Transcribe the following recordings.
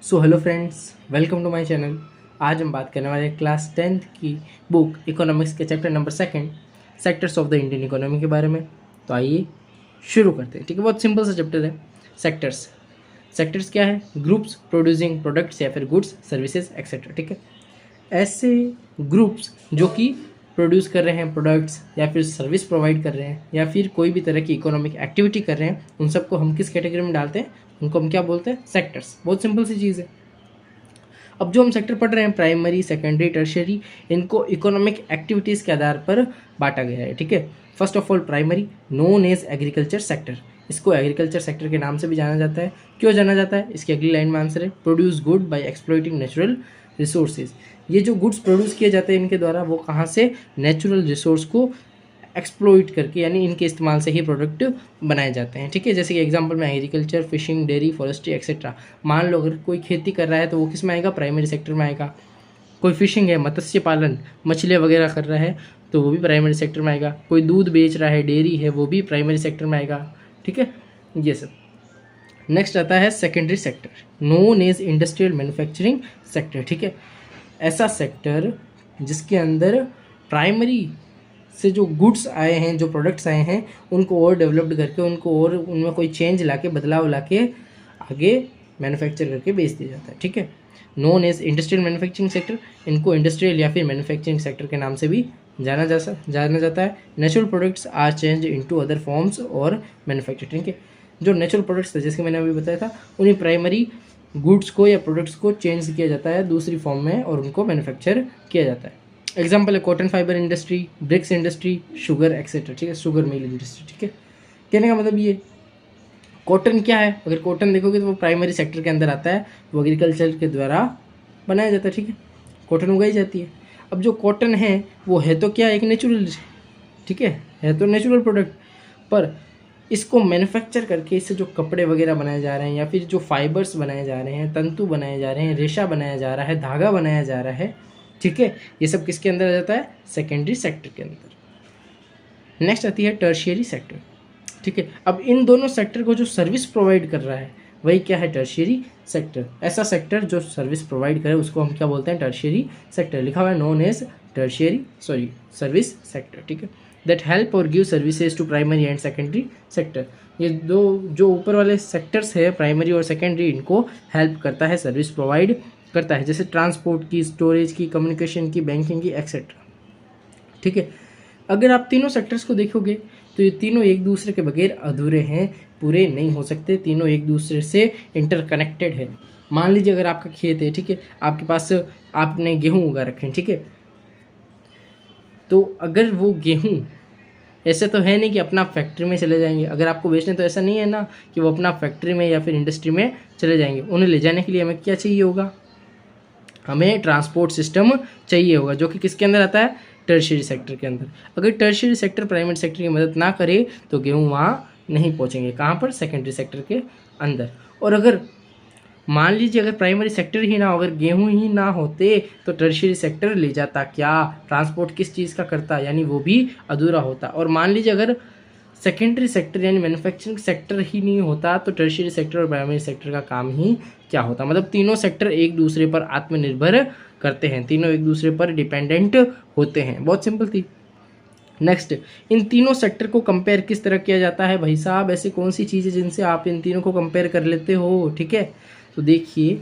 So hello friends, welcome to my channel. आज हम बात करने वाले हैं क्लास 10th की बुक इकोनॉमिक्स के chapter number 2 sectors of the Indian economy के बारे में। तो आइए शुरू करते हैं। ठीक है, बहुत सिंपल सा चैप्टर है। सेक्टर्स सेक्टर्स क्या है? ग्रुप्स प्रोड्यूसिंग प्रोडक्ट्स या फिर गुड्स सर्विसेज एक्सेट्रा। ठीक है, ऐसे ग्रुप्स जो कि प्रोड्यूस कर रहे हैं प्रोडक्ट्स या फिर सर्विस प्रोवाइड कर रहे हैं या फिर कोई भी तरह की इकोनॉमिक एक्टिविटी कर रहे हैं, उन सबको हम किस कैटेगरी में डालते हैं? उनको हम क्या बोलते हैं? सेक्टर्स। बहुत सिंपल सी चीज़ है। अब जो हम सेक्टर पढ़ रहे हैं, प्राइमरी, सेकेंडरी, टर्शियरी, इनको इकोनॉमिक एक्टिविटीज़ के आधार पर बांटा गया है। ठीक है, first of all primary known as agriculture sector. इसको एग्रीकल्चर सेक्टर के नाम से भी जाना जाता है। क्यों जाना जाता है? इसकी अगली लाइन में आंसर है, produce good by exploiting natural resources. ये जो गुड्स प्रोड्यूस किए जाते हैं इनके द्वारा, वो कहाँ से? नेचुरल रिसोर्स को एक्सप्लोइट करके, यानी इनके इस्तेमाल से ही प्रोडक्ट बनाए जाते हैं। ठीक है, जैसे कि एग्जांपल में agriculture, fishing, dairy, forestry etcetera. मान लो अगर कोई खेती कर रहा है तो वो किस में आएगा? प्राइमरी सेक्टर में आएगा। कोई फिशिंग है, मत्स्य पालन, मछलियाँ वगैरह कर रहा है तो वो भी प्राइमरी सेक्टर में आएगा। कोई दूध बेच रहा है, डेयरी है, वो भी प्राइमरी सेक्टर में आएगा। ठीक है, ये सब। नेक्स्ट आता है secondary sector, known as industrial manufacturing sector. ठीक है, ऐसा सेक्टर जिसके अंदर प्राइमरी से जो गुड्स आए हैं, जो प्रोडक्ट्स आए हैं, उनको और डेवलप्ड करके, उनको और उनमें कोई चेंज लाके, बदलाव लाके आगे मैन्युफैक्चर करके बेच दिया जाता है। ठीक है, known as industrial manufacturing sector. इनको इंडस्ट्रियल या फिर मैन्युफैक्चरिंग सेक्टर के नाम से भी जाना जाता है। Natural products are change into other forms और मैन्युफैक्चरिंग के जो नेचुरल प्रोडक्ट्स थे, जैसे मैंने अभी बताया था, उन्हीं प्राइमरी गुड्स को या प्रोडक्ट्स को चेंज किया जाता है दूसरी फॉर्म में और उनको मैन्युफैक्चर किया जाता है। एग्जाम्पल है cotton fibre industry, bricks industry, sugar etcetera. ठीक है, शुगर मिल इंडस्ट्री। ठीक है, कहने का मतलब ये, कॉटन क्या है? अगर कॉटन देखोगे तो वो प्राइमरी सेक्टर के अंदर आता है, वो एग्रीकल्चर के द्वारा बनाया जाता है। ठीक है, कॉटन उगाई जाती है। अब जो कॉटन है वो है तो क्या? एक नेचुरल, ठीक है तो नेचुरल प्रोडक्ट, पर इसको मैन्युफैक्चर करके इससे जो कपड़े वगैरह बनाए जा रहे हैं या फिर जो फाइबर्स बनाए जा रहे हैं, तंतु बनाए जा रहे हैं, रेशा बनाया जा रहा है, धागा बनाया जा रहा है, ठीक है, ये सब किसके अंदर आ जाता है? सेकेंडरी सेक्टर के अंदर। नेक्स्ट आती है टर्शियरी सेक्टर। ठीक है, अब इन दोनों सेक्टर को जो सर्विस प्रोवाइड कर रहा है वही क्या है? Tertiary sector. ऐसा सेक्टर जो सर्विस प्रोवाइड करे उसको हम क्या बोलते हैं? Tertiary sector. लिखा हुआ है नोन एज सर्विस सेक्टर। ठीक है, दैट हेल्प और give services to primary and secondary sector. ये दो जो ऊपर वाले सेक्टर्स है, प्राइमरी और सेकेंडरी, इनको हेल्प करता है, सर्विस प्रोवाइड करता है, जैसे ट्रांसपोर्ट की, स्टोरेज की, कम्युनिकेशन की, बैंकिंग की एक्सेट्रा। ठीक है, अगर आप तीनों सेक्टर्स को देखोगे तो ये तीनों एक दूसरे के बगैर अधूरे हैं, पूरे नहीं हो सकते। तीनों एक दूसरे से इंटरकनेक्टेड है। मान लीजिए अगर आपका खेत है, ठीक है, आपके पास आपने गेहूं उगा रखे हैं, ठीक है, तो अगर वो गेहूं, ऐसे तो है नहीं कि अपना फैक्ट्री में चले जाएंगे, अगर आपको बेचने तो ऐसा नहीं है ना कि वो अपना फैक्ट्री में या फिर इंडस्ट्री में चले जाएंगे। उन्हें ले जाने के लिए हमें क्या चाहिए होगा? हमें ट्रांसपोर्ट सिस्टम चाहिए होगा, जो कि किसके अंदर आता है? टर्शियरी सेक्टर के अंदर। अगर टर्शियरी सेक्टर प्राइमरी सेक्टर की मदद ना करे तो गेहूँ वहाँ नहीं पहुँचेंगे। कहाँ पर? सेकेंडरी सेक्टर के अंदर। और अगर मान लीजिए अगर प्राइमरी सेक्टर ही ना हो, अगर गेहूं ही ना होते तो टर्शियरी सेक्टर ले जाता क्या? ट्रांसपोर्ट किस चीज़ का करता? यानी वो भी अधूरा होता। और मान लीजिए अगर सेकेंडरी सेक्टर यानी मैन्युफैक्चरिंग सेक्टर ही नहीं होता तो टर्शियरी सेक्टर और प्राइमरी सेक्टर का काम ही क्या होता? मतलब तीनों सेक्टर एक दूसरे पर आत्मनिर्भर करते हैं, तीनों एक दूसरे पर डिपेंडेंट होते हैं। बहुत सिंपल थी। नेक्स्ट, इन तीनों सेक्टर को कंपेयर किस तरह किया जाता है? भाई साहब, ऐसी कौन सी चीज़ है जिनसे आप इन तीनों को कंपेयर कर लेते हो? ठीक है, तो देखिए,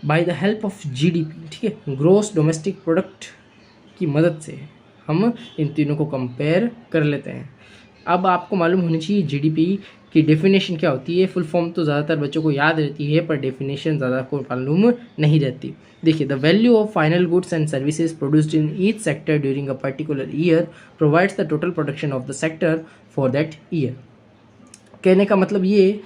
by the help of GDP, ठीक है, ग्रोस डोमेस्टिक प्रोडक्ट की मदद से हम इन तीनों को कंपेयर कर लेते हैं। अब आपको मालूम होनी चाहिए जीडीपी की डेफिनेशन क्या होती है। फुल फॉर्म तो ज़्यादातर बच्चों को याद रहती है, पर डेफिनेशन ज़्यादा को मालूम नहीं रहती। देखिए, the value of final goods and services produced in each sector during a particular year provides the total production of the sector for that year. कहने का मतलब ये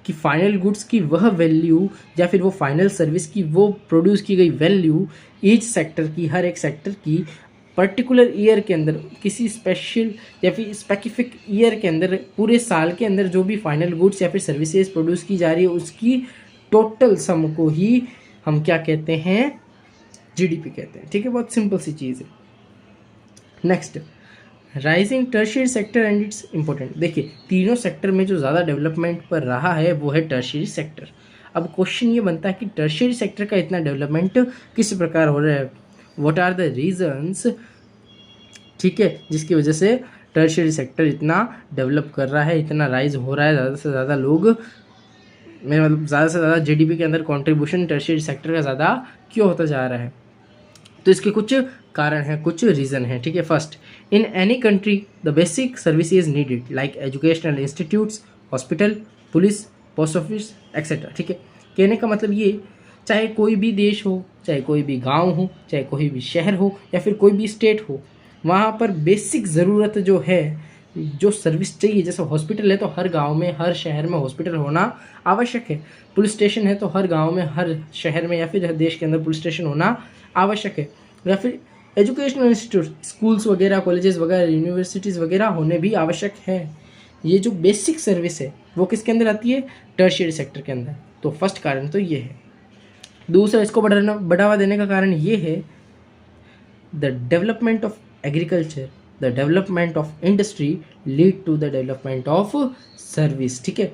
कि फाइनल गुड्स की वह वैल्यू या फिर वो फाइनल सर्विस की वो प्रोड्यूस की गई वैल्यू ईच सेक्टर की, हर एक सेक्टर की पर्टिकुलर ईयर के अंदर, किसी स्पेशल या फिर स्पेसिफिक ईयर के अंदर, पूरे साल के अंदर जो भी फाइनल गुड्स या फिर सर्विसेज प्रोड्यूस की जा रही है उसकी टोटल सम को ही हम क्या कहते हैं? जीडीपी कहते हैं। ठीक है, बहुत सिंपल सी चीज़ है। Next, rising tertiary sector and it's important. देखिए, तीनों सेक्टर में जो ज़्यादा डेवलपमेंट पर रहा है वो है टर्शियरी सेक्टर। अब क्वेश्चन ये बनता है कि टर्शियरी सेक्टर का इतना डेवलपमेंट किस प्रकार हो रहा है, व्हाट आर द रीजंस, ठीक है, जिसकी वजह से टर्शियरी सेक्टर इतना डेवलप कर रहा है, इतना राइज हो रहा है, ज़्यादा से ज़्यादा लोग, मेरा मतलब ज़्यादा से ज़्यादा जीडीपी के अंदर कंट्रीब्यूशन टर्शियरी सेक्टर का ज़्यादा क्यों होता जा रहा है। तो इसके कुछ कारण हैं, कुछ रीज़न हैं, ठीक है। First, in any country the basic services needed like educational institutes, hospital, police, post office etcetera, ठीक है। कहने का मतलब ये, चाहे कोई भी देश हो, चाहे कोई भी गांव हो, चाहे कोई भी शहर हो या फिर कोई भी स्टेट हो, वहाँ पर बेसिक ज़रूरत जो है, जो सर्विस चाहिए, जैसे हॉस्पिटल है तो हर गांव में, हर शहर में हॉस्पिटल होना आवश्यक है, पुलिस स्टेशन है तो हर गांव में, हर शहर में या फिर हर देश के अंदर पुलिस स्टेशन होना आवश्यक है, या फिर एजुकेशनल इंस्टीट्यूट, स्कूल्स वगैरह, कॉलेजेस वगैरह, यूनिवर्सिटीज़ वगैरह होने भी आवश्यक है। ये जो बेसिक सर्विस है वो किसके अंदर आती है, टर्शियरी सेक्टर के अंदर। तो फर्स्ट कारण तो ये है। दूसरा, इसको बढ़ावा देने का कारण ये है, the development of agriculture, the development of industry lead to the development of service, ठीक है।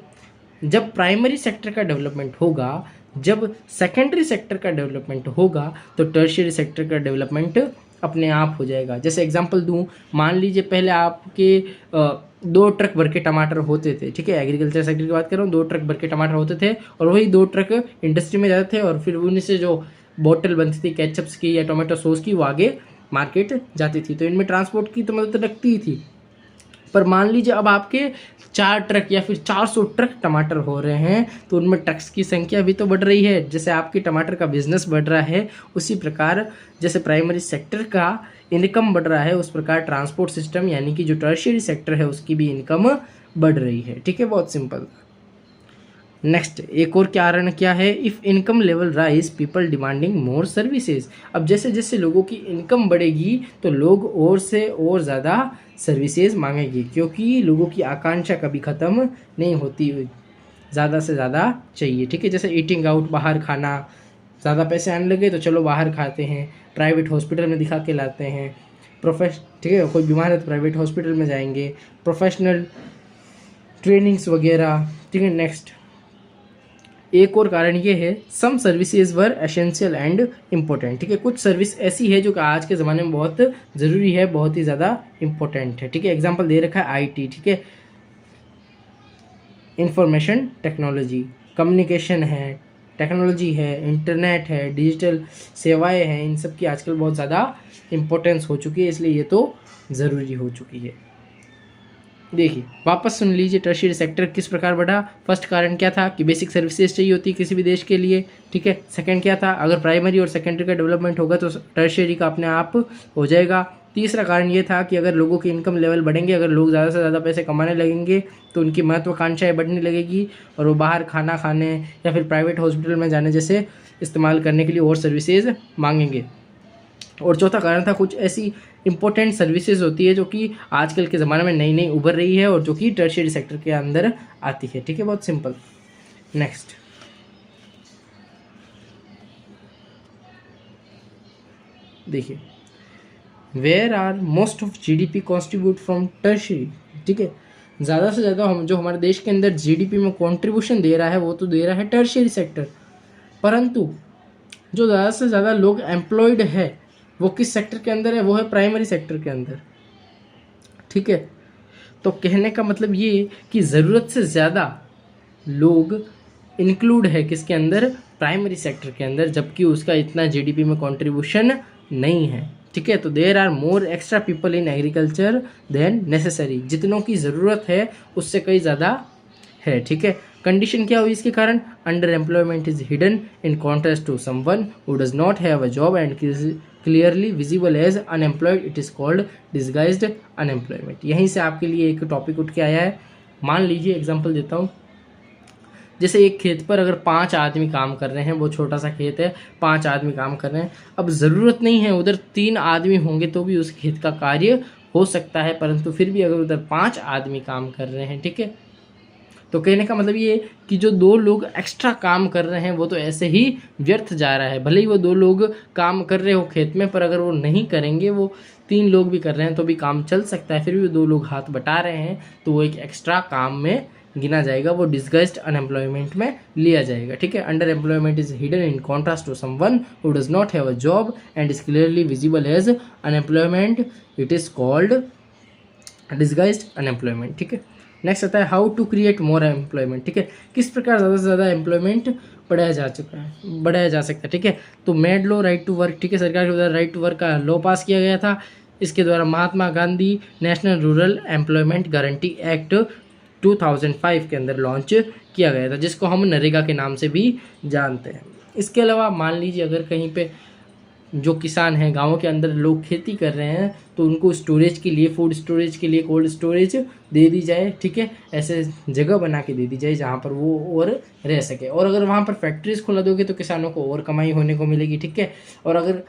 जब प्राइमरी सेक्टर का डेवलपमेंट होगा, जब सेकेंडरी सेक्टर का डेवलपमेंट होगा, तो टर्शियरी सेक्टर का डेवलपमेंट अपने आप हो जाएगा। जैसे एग्जांपल दूं, मान लीजिए पहले आपके 2 ट्रक भर के टमाटर होते थे, ठीक है, एग्रीकल्चर सेक्टर की बात कर रहा हूँ, 2 ट्रक भर के टमाटर होते थे और वही 2 ट्रक इंडस्ट्री में जाते थे और फिर उन्हीं से जो बॉटल बनती थी केचप्स की या टोमेटो सॉस की, वो आगे मार्केट जाती थी। तो इनमें ट्रांसपोर्ट की तो मदद लगती ही थी। पर मान लीजिए अब आपके 4 ट्रक या फिर 400 ट्रक टमाटर हो रहे हैं, तो उनमें ट्रक्स की संख्या भी तो बढ़ रही है। जैसे आपके टमाटर का बिजनेस बढ़ रहा है, उसी प्रकार जैसे प्राइमरी सेक्टर का इनकम बढ़ रहा है, उस प्रकार ट्रांसपोर्ट सिस्टम यानी कि जो टर्शियरी सेक्टर है उसकी भी इनकम बढ़ रही है, ठीक है। बहुत सिंपल। नेक्स्ट, एक और कारण क्या है, if income level rise people demanding more services. अब जैसे जैसे लोगों की इनकम बढ़ेगी तो लोग और से और ज़्यादा सर्विसेज मांगेंगे, क्योंकि लोगों की आकांक्षा कभी ख़त्म नहीं होती, ज़्यादा से ज़्यादा चाहिए, ठीक है। जैसे ईटिंग आउट, बाहर खाना, ज़्यादा पैसे आने लगे तो चलो बाहर खाते हैं, प्राइवेट हॉस्पिटल में दिखा के लाते हैं, ठीक है, कोई बीमार है तो प्राइवेट हॉस्पिटल में जाएंगे, प्रोफेशनल ट्रेनिंग्स वगैरह, ठीक है। नेक्स्ट, एक और कारण ये है, some services were essential and important, ठीक है। कुछ सर्विस ऐसी है जो कि आज के ज़माने में बहुत ज़रूरी है, बहुत ही ज़्यादा इम्पोर्टेंट है, ठीक है। एग्जांपल दे रखा है आईटी, ठीक है, इंफॉर्मेशन टेक्नोलॉजी, कम्युनिकेशन है, टेक्नोलॉजी है, इंटरनेट है, डिजिटल सेवाएं हैं, इन सब की आजकल बहुत ज़्यादा इम्पोर्टेंस हो चुकी है, इसलिए ये तो ज़रूरी हो चुकी है। देखिए वापस सुन लीजिए, टर्शियरी सेक्टर किस प्रकार बढ़ा। फर्स्ट कारण क्या था कि बेसिक सर्विसेज चाहिए होती है किसी भी देश के लिए, ठीक है। सेकंड क्या था, अगर प्राइमरी और सेकेंडरी का डेवलपमेंट होगा तो टर्शियरी का अपने आप हो जाएगा। तीसरा कारण ये था कि अगर लोगों के इनकम लेवल बढ़ेंगे, अगर लोग ज़्यादा से ज़्यादा पैसे कमाने लगेंगे तो उनकी महत्वाकांक्षाएं बढ़ने लगेगी और वो बाहर खाना खाने या फिर प्राइवेट हॉस्पिटल में जाने जैसे इस्तेमाल करने के लिए और सर्विसेज मांगेंगे। और चौथा कारण था, कुछ ऐसी इंपॉर्टेंट सर्विसेज होती है जो कि आजकल के ज़माने में नई नई उभर रही है और जो कि टर्शियरी सेक्टर के अंदर आती है, ठीक है। बहुत सिंपल। नेक्स्ट, देखिए, where are most of GDP contribute from tertiary, ठीक है। ज़्यादा से ज़्यादा हम जो हमारे देश के अंदर जीडीपी में कॉन्ट्रीब्यूशन दे रहा है वो तो दे रहा है टर्शियरी सेक्टर, परंतु जो ज़्यादा से ज़्यादा लोग एम्प्लॉयड है वो किस सेक्टर के अंदर है, वो है प्राइमरी सेक्टर के अंदर, ठीक है। तो कहने का मतलब ये कि ज़रूरत से ज़्यादा लोग इंक्लूड है किसके अंदर, प्राइमरी सेक्टर के अंदर, जबकि उसका इतना जीडीपी में कंट्रीब्यूशन नहीं है, ठीक है। तो there are more extra people in agriculture than necessary, जितनों की ज़रूरत है उससे कई ज़्यादा है, ठीक है। कंडीशन क्या हुई इसके कारण, underemployment is hidden in contrast to someone who does not have a job and clearly visible as unemployed, it is called disguised unemployment. यहीं से आपके लिए एक टॉपिक उठ के आया है। मान लीजिए एग्जांपल देता हूँ, जैसे एक खेत पर अगर 5 आदमी काम कर रहे हैं, वो छोटा सा खेत है, 5 आदमी काम कर रहे हैं, अब ज़रूरत नहीं है उधर 3 आदमी होंगे तो भी उस खेत का कार्य हो सकता है, परंतु फिर भी अगर उधर 5 आदमी काम कर रहे हैं, ठीक है, तो कहने का मतलब ये कि जो 2 लोग एक्स्ट्रा काम कर रहे हैं वो तो ऐसे ही व्यर्थ जा रहा है। भले ही वो 2 लोग काम कर रहे हो खेत में, पर अगर वो नहीं करेंगे, वो 3 लोग भी कर रहे हैं तो भी काम चल सकता है, फिर भी 2 लोग हाथ बटा रहे हैं तो वो एक एक्स्ट्रा काम में गिना जाएगा वो डिस्गाइज्ड अनएम्प्लॉयमेंट में लिया जाएगा, ठीक है। Underemployment is hidden in contrast to someone who does not have a job and is clearly visible as unemployment, it is called disguised unemployment, ठीक है। नेक्स्ट आता है how to create more employment, ठीक है। किस प्रकार ज़्यादा से ज़्यादा एम्प्लॉयमेंट बढ़ाया जा सकता है, ठीक है। तो made law right to work, ठीक है, सरकार के द्वारा राइट टू वर्क का लॉ पास किया गया था। इसके द्वारा Mahatma Gandhi national rural employment guarantee act 2005 के अंदर लॉन्च किया गया था, जिसको हम नरेगा के नाम से भी जानते हैं। इसके अलावा मान लीजिए अगर कहीं पे जो किसान हैं गाँवों के अंदर लोग खेती कर रहे हैं तो उनको स्टोरेज के लिए, फूड स्टोरेज के लिए कोल्ड स्टोरेज दे दी जाए, ठीक है। ऐसे जगह बना के दे दी जाए जहाँ पर वो और रह सके। और अगर वहाँ पर फैक्ट्रीज खुला दोगे तो किसानों को और कमाई होने को मिलेगी, ठीक है। और अगर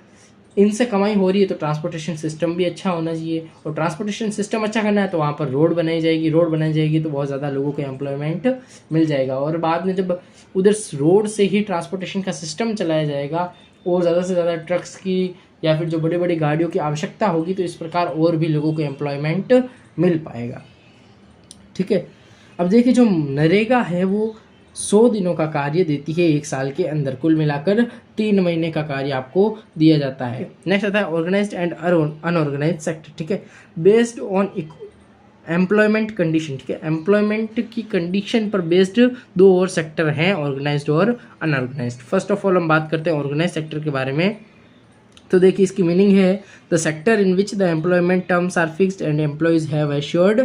इनसे कमाई हो रही है तो ट्रांसपोर्टेशन सिस्टम भी अच्छा होना चाहिए, और ट्रांसपोर्टेशन सिस्टम अच्छा करना है तो वहाँ पर रोड बनाई जाएगी तो बहुत ज़्यादा लोगों को एम्प्लॉयमेंट मिल जाएगा। और बाद में जब उधर रोड से ही ट्रांसपोर्टेशन का सिस्टम चलाया जाएगा और ज़्यादा से ज़्यादा ट्रक्स की या फिर जो बड़ी बड़ी गाड़ियों की आवश्यकता होगी तो इस प्रकार और भी लोगों को एम्प्लॉयमेंट मिल पाएगा, ठीक है। अब देखिए जो नरेगा है वो 100 दिनों का कार्य देती है एक साल के अंदर, कुल मिलाकर 3 महीने का कार्य आपको दिया जाता है। नेक्स्ट आता है ऑर्गेनाइज्ड एंड अनऑर्गेनाइज्ड सेक्टर, ठीक है। बेस्ड ऑन एम्प्लॉयमेंट कंडीशन, ठीक है। एम्प्लॉयमेंट की कंडीशन पर बेस्ड 2 और सेक्टर हैं, ऑर्गेनाइज्ड और अनऑर्गेनाइज्ड। फर्स्ट ऑफ ऑल हम बात करते हैं ऑर्गेनाइज्ड सेक्टर के बारे में। तो देखिए इसकी मीनिंग है the sector in which the employment terms are fixed and employees have assured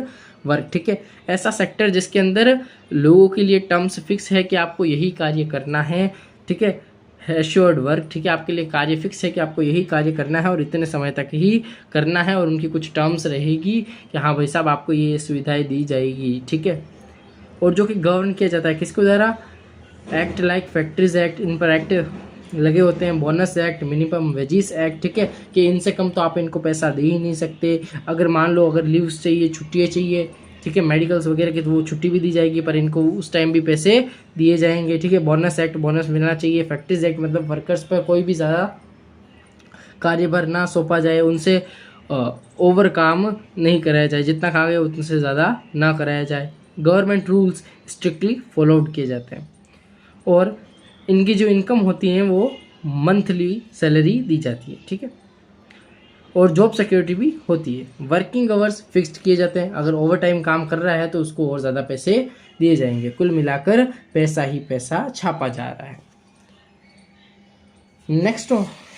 work, ठीक है। ऐसा सेक्टर जिसके अंदर लोगों के लिए टर्म्स फिक्स है कि आपको यही कार्य करना है, ठीक है। एश्योर्ड वर्क, ठीक है, आपके लिए कार्य फिक्स है कि आपको यही कार्य करना है और इतने समय तक ही करना है, और उनकी कुछ टर्म्स रहेगी कि हाँ भाई साहब आपको ये सुविधाएं दी जाएगी, ठीक है। और जो कि गवर्न किया जाता है किसके द्वारा, एक्ट लाइक फैक्ट्रीज एक्ट, इन पर एक्ट लगे होते हैं, bonus act, minimum wages act, ठीक है, कि इनसे कम तो आप इनको पैसा दे ही नहीं सकते। अगर मान लो अगर लीव्स चाहिए, छुट्टियाँ चाहिए, ठीक है, मेडिकल्स वगैरह की, तो वो छुट्टी भी दी जाएगी पर इनको उस टाइम भी पैसे दिए जाएंगे, ठीक है। बोनस एक्ट, बोनस मिलना चाहिए। फैक्ट्रीज एक्ट मतलब वर्कर्स पर कोई भी ज़्यादा कार्यभार ना सौंपा जाए, उनसे ओवर काम नहीं कराया जाए, जितना खा गए उतने से ज़्यादा ना कराया जाए। गवर्नमेंट रूल्स स्ट्रिक्टली फॉलोड किए जाते हैं, और इनकी जो इनकम होती है वो मंथली सैलरी दी जाती है, ठीक है। और जॉब सिक्योरिटी भी होती है। वर्किंग आवर्स फिक्स्ड किए जाते हैं, अगर ओवर टाइम काम कर रहा है तो उसको और ज़्यादा पैसे दिए जाएंगे। कुल मिलाकर पैसा ही पैसा छापा जा रहा है। नेक्स्ट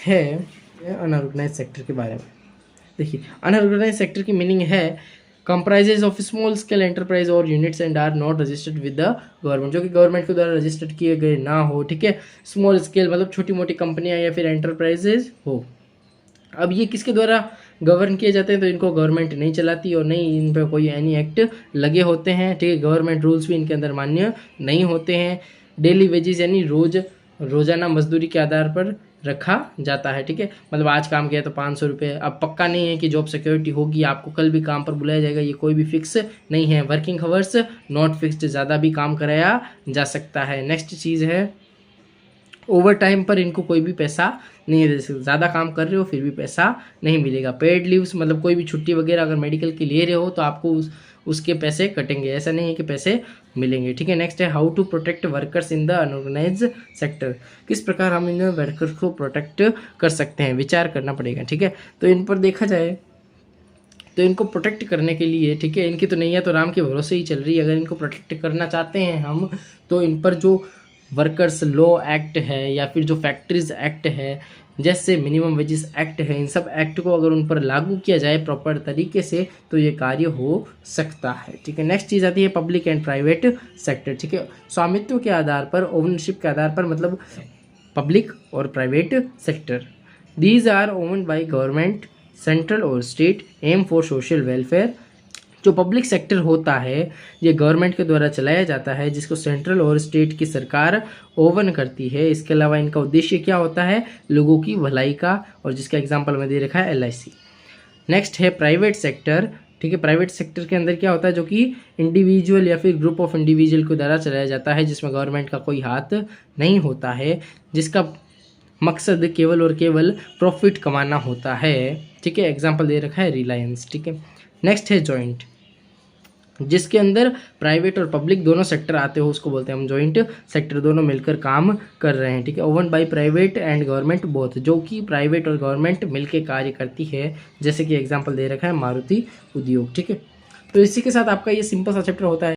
है अनऑर्गेनाइज सेक्टर के बारे में। देखिए अनऑर्गेनाइज सेक्टर की मीनिंग है comprises of small scale enterprise और units and are not registered with the government, जो कि गवर्नमेंट के द्वारा रजिस्टर्ड किए गए ना हो, ठीक है। स्मॉल स्केल मतलब छोटी मोटी कंपनियां या फिर एंटरप्राइजेज हो। अब ये किसके द्वारा गवर्न किए जाते हैं, तो इनको गवर्नमेंट नहीं चलाती और नहीं इन पर कोई एनी एक्ट लगे होते हैं, ठीक है। गवर्नमेंट रूल्स भी इनके अंदर मान्य नहीं होते हैं। डेली वेजेस यानी रोजाना मजदूरी के आधार पर रखा जाता है, ठीक है। मतलब आज काम किया तो 500 रुपये। अब पक्का नहीं है कि जॉब सिक्योरिटी होगी, आपको कल भी काम पर बुलाया जाएगा, ये कोई भी फिक्स नहीं है। वर्किंग आवर्स नॉट फिक्स्ड, ज़्यादा भी काम कराया जा सकता है। नेक्स्ट चीज़ है ओवर टाइम पर इनको कोई भी पैसा नहीं दे सकते, ज़्यादा काम कर रहे हो फिर भी पैसा नहीं मिलेगा। पेड लीव्स मतलब कोई भी छुट्टी वगैरह अगर मेडिकल की ले रहे हो तो आपको उसके पैसे कटेंगे, ऐसा नहीं है कि पैसे मिलेंगे, ठीक है। नेक्स्ट है how to protect workers in the unorganise sector, किस प्रकार हम इन वर्कर्स को प्रोटेक्ट कर सकते हैं, विचार करना पड़ेगा, ठीक है। तो इन पर देखा जाए तो इनको प्रोटेक्ट करने के लिए, ठीक है, इनकी तो नैया तो राम के भरोसे ही चल रही है। अगर इनको प्रोटेक्ट करना चाहते हैं हम तो इन पर जो वर्कर्स लॉ एक्ट है या फिर जो फैक्ट्रीज एक्ट है, जैसे मिनिमम वेजेस एक्ट है, इन सब एक्ट को अगर उन पर लागू किया जाए प्रॉपर तरीके से तो ये कार्य हो सकता है, ठीक है। नेक्स्ट चीज़ आती है पब्लिक एंड प्राइवेट सेक्टर, ठीक है। स्वामित्व के आधार पर, ओनरशिप के आधार पर, मतलब पब्लिक और private sector, these are owned by government central और state, aim for social welfare. जो पब्लिक सेक्टर होता है ये गवर्नमेंट के द्वारा चलाया जाता है, जिसको सेंट्रल और स्टेट की सरकार ओवन करती है। इसके अलावा इनका उद्देश्य क्या होता है, लोगों की भलाई का, और जिसका एग्जांपल मैं दे रखा है LIC। नेक्स्ट है प्राइवेट सेक्टर, ठीक है। प्राइवेट सेक्टर के अंदर क्या होता है, जो कि इंडिविजुअल या फिर ग्रुप ऑफ इंडिविजुअल के द्वारा चलाया जाता है, जिसमें गवर्नमेंट का कोई हाथ नहीं होता है, जिसका मकसद केवल और केवल प्रॉफिट कमाना होता है, ठीक है। एग्जाम्पल दे रखा है रिलायंस, ठीक है। नेक्स्ट है जॉइंट, जिसके अंदर प्राइवेट और पब्लिक दोनों सेक्टर आते हो उसको बोलते हैं हम जॉइंट सेक्टर, दोनों मिलकर काम कर रहे हैं, ठीक है। Oven by private and government both, जो कि प्राइवेट और गवर्नमेंट मिलकर कार्य करती है, जैसे कि एग्जांपल दे रखा है मारुति उद्योग, ठीक है। तो इसी के साथ आपका ये सिंपल सा चैप्टर होता है।